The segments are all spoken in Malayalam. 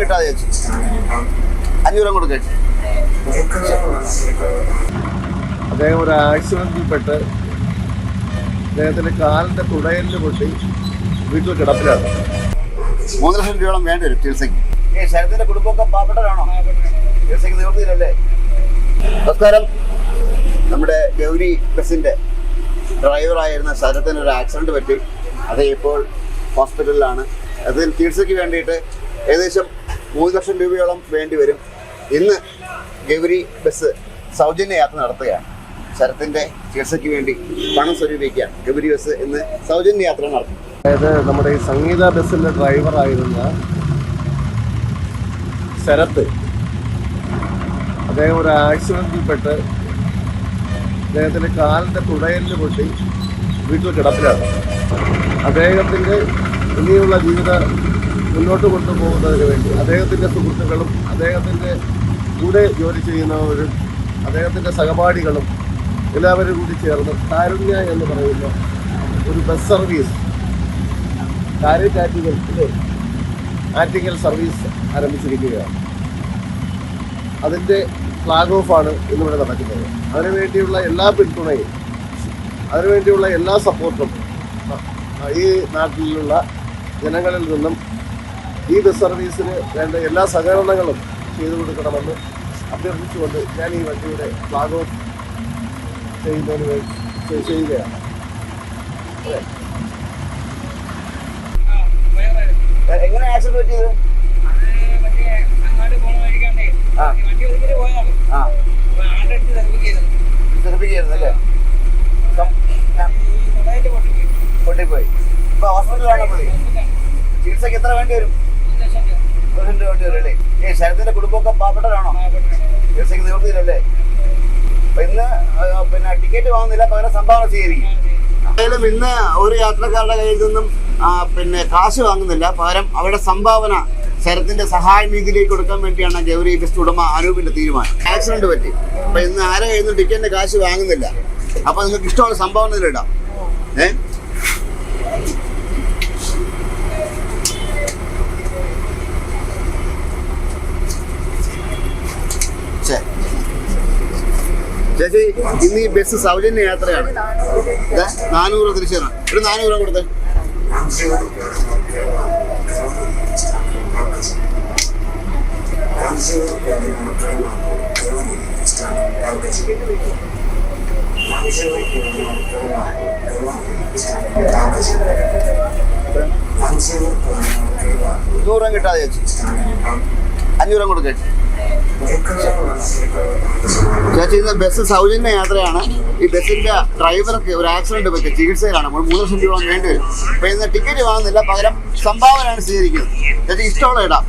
കിട്ടാതെ ചേച്ചി 500 കൊടുക്കേ. അദ്ദേഹം ഒരു ആക്സിഡന്റിൽപ്പെട്ട് അദ്ദേഹത്തിന്റെ കാലിന്റെ തുടയലിന് പൊട്ടി വീട്ടിൽ കിടപ്പിലാണ്. 3 ലക്ഷം രൂപയോളം വേണ്ടി വരും ചികിത്സയ്ക്ക്. ശരത്തിന്റെ കുടുംബമൊക്കെ പാവപ്പെട്ടവരാണോ? ചികിത്സയ്ക്ക് നിവൃത്തിയില്ലല്ലേ? നമസ്കാരം. നമ്മുടെ ഗൗരി ബസിന്റെ ഡ്രൈവറായിരുന്ന ശരത്തിന് ഒരു ആക്സിഡന്റ് പറ്റി. അത് ഇപ്പോൾ ഹോസ്പിറ്റലിലാണ്. അതിൽ ചികിത്സയ്ക്ക് വേണ്ടിയിട്ട് ഏകദേശം 3 ലക്ഷം രൂപയോളം വേണ്ടി വരും. ഇന്ന് ഗൗരി ബസ് സൗജന്യ യാത്ര നടത്തുകയാണ്. ശരത്തിന്റെ ചികിത്സയ്ക്ക് വേണ്ടി പണം സ്വരൂപിക്കുകയാണ്. ഗൗരി ബസ് ഇന്ന് സൗജന്യ യാത്ര നടത്തും. അതായത് നമ്മുടെ ഈ സംഗീത ബസ്സിന്റെ ഡ്രൈവറായിരുന്ന ശരത്ത് അദ്ദേഹം ഒരു ആക്സിഡന്റിൽപ്പെട്ട് അദ്ദേഹത്തിന്റെ കാലിന്റെ തുടയലിന് പൊട്ടി വീട്ടിൽ കിടപ്പിലാണ്. അദ്ദേഹത്തിന്റെ ഇനിയുള്ള ജീവിതം മുന്നോട്ട് കൊണ്ടുപോകുന്നതിന് വേണ്ടി അദ്ദേഹത്തിൻ്റെ സുഹൃത്തുക്കളും അദ്ദേഹത്തിൻ്റെ കൂടെ ജോലി ചെയ്യുന്നവരും അദ്ദേഹത്തിൻ്റെ സഹപാഠികളും എല്ലാവരും കൂടി ചേർന്ന് കാരുണ്യ എന്ന് പറയുന്ന ഒരു ബസ് സർവീസ് ആറ്റിങ്ങൽ സർവീസ് ആരംഭിച്ചിരിക്കുകയാണ്. അതിൻ്റെ ഫ്ലാഗ് ഓഫാണ് ഇന്നിവിടെ നടക്കുന്നത്. അതിനുവേണ്ടിയുള്ള എല്ലാ പിന്തുണയും അതിനുവേണ്ടിയുള്ള എല്ലാ സപ്പോർട്ടും ഈ നാട്ടിലുള്ള ജനങ്ങളിൽ നിന്നും ഈ ബസ് സർവീസിന് വേണ്ട എല്ലാ സഹകരണങ്ങളും ചെയ്തു കൊടുക്കണമെന്ന് അഭ്യർത്ഥിച്ചുകൊണ്ട് ഞാൻ ഈ വണ്ടിയുടെ ഫ്ലാഗ് ഓഫ് ചെയ്യുകയാണ്. എങ്ങനെ ആക്സിഡന്റ് പറ്റിയത്? തെറിപ്പിക്കുകയായിരുന്നല്ലേ? പൊട്ടിപ്പോയി. ഇപ്പൊ ഹോസ്പിറ്റലിലാണോ പോയി? ചികിത്സക്ക് എത്ര വേണ്ടി വരും? 1 ലക്ഷം രൂപ വേണ്ടി വരും അല്ലേ? ശരത്തിന്റെ കുടുംബമൊക്കെ പാവപ്പെട്ടവരാണോ? ചികിത്സക്ക് നിവൃത്തിയില്ലല്ലേ? അപ്പൊ ഇന്ന് ടിക്കറ്റ് വാങ്ങുന്നില്ല, പകരം സംഭാവന സ്വീകരിക്കും. എന്തായാലും ഇന്ന് ഒരു യാത്രക്കാരുടെ കയ്യിൽ നിന്നും കാശ് വാങ്ങുന്നില്ല, പകരം അവരുടെ സംഭാവന ശരത്തിന്റെ സഹായ നിധിയിലേക്ക് കൊടുക്കാൻ വേണ്ടിയാണ് ഗൗരി ബസ് ഉടമ അനൂപിന്റെ തീരുമാനം. ആക്സിഡന്റ് പറ്റി. അപ്പൊ ഇന്ന് ആരെ കയ്യിൽ നിന്നും ടിക്കറ്റിന്റെ കാശ് വാങ്ങുന്നില്ല. അപ്പൊ നിങ്ങൾക്ക് ഇഷ്ടമുള്ള സംഭാവന ഇതിലിടാം. ചേച്ചി, ഇന്ന് ഈ ബസ് സൗജന്യ യാത്രയാണ്. 400 തിരിച്ചു തരണം. ഒരു 400 കൊടുത്തേ. $100 കിട്ടാതെ ചേച്ചി 500 കൊടുക്കേ. ചേച്ചി, ഇന്ന് ബസ് സൗജന്യ യാത്രയാണ്. ഈ ബസ്സിന്റെ ഡ്രൈവർക്ക് ഒരു ആക്സിഡന്റ് പറ്റി ചികിത്സയിലാണ്. 3 ലക്ഷം രൂപ വേണ്ടി വരും. അപ്പൊ ഇന്ന് ടിക്കറ്റ് വാങ്ങുന്നില്ല, പകരം സംഭാവനയാണ് സ്വീകരിക്കുന്നത്. ചേച്ചി ഇഷ്ടമുള്ള ഇടാം.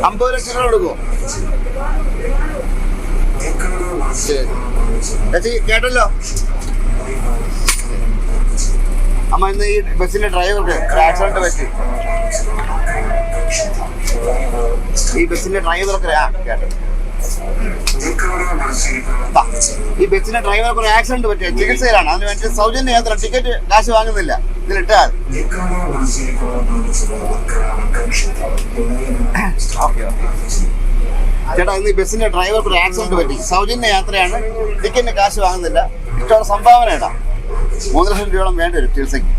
50 രൂപ ചില്ലറ കൊടുക്കുമോ? ശരി ചേച്ചി, കേട്ടല്ലോ. അമ്മ, ഇന്ന് ഈ ബസ്സിന്റെ ഡ്രൈവർക്ക് ഒരു ആക്സിഡന്റ് പറ്റി. ഈ ബസ്സിന്റെ ഡ്രൈവർക്ക് ഒരു ആക്സിഡന്റ് പറ്റിയ ചികിത്സയിലാണ്. അതിന് വേണ്ടി സൗജന്യ യാത്ര. ടിക്കറ്റ് കാശ് വാങ്ങുന്നില്ല. ഇതിലിട്ടാൽ ചേട്ടാ, ഇന്ന് ഈ ബസ്സിന്റെ ഡ്രൈവർക്ക് ഒരു ആക്സിഡന്റ് പറ്റി. സൗജന്യ യാത്രയാണ്. ടിക്കറ്റിന് കാശ് വാങ്ങുന്നില്ല. ഇഷ്ടമുള്ള സംഭാവന ഇടാം. 3 ലക്ഷം രൂപയോളം വേണ്ടി വരും ചികിത്സയ്ക്ക്.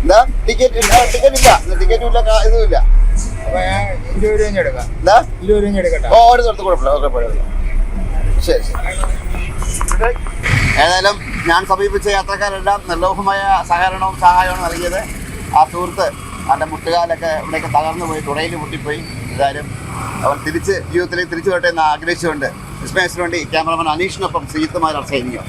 എന്താ ടിക്കറ്റ് ഇല്ല, ടിക്കറ്റും ഇല്ല, ഇതുമില്ല. ഓരോരുത്തർക്ക് കുഴപ്പമില്ല. ശരി ശരി. ഏതായാലും ഞാൻ സമീപിച്ച യാത്രക്കാരെല്ലാം നിർലോഭമായ സഹകരണവും സഹായവും നൽകിയത്. ആ സുഹൃത്ത് അവൻ്റെ മുട്ടുകാലൊക്കെ ഇവിടെയൊക്കെ തകർന്നു പോയി, തുടയിൽ പൊട്ടിപ്പോയി. ഏതായാലും അവൻ ജീവിതത്തിലേക്ക് തിരിച്ചു വരട്ടെ എന്ന് ആഗ്രഹിച്ചുകൊണ്ട് വിസ്മയത്തിന് വേണ്ടി ക്യാമറമാൻ അനീഷിനൊപ്പം ശ്രീജിത്തുമാരാർ സൈനികം.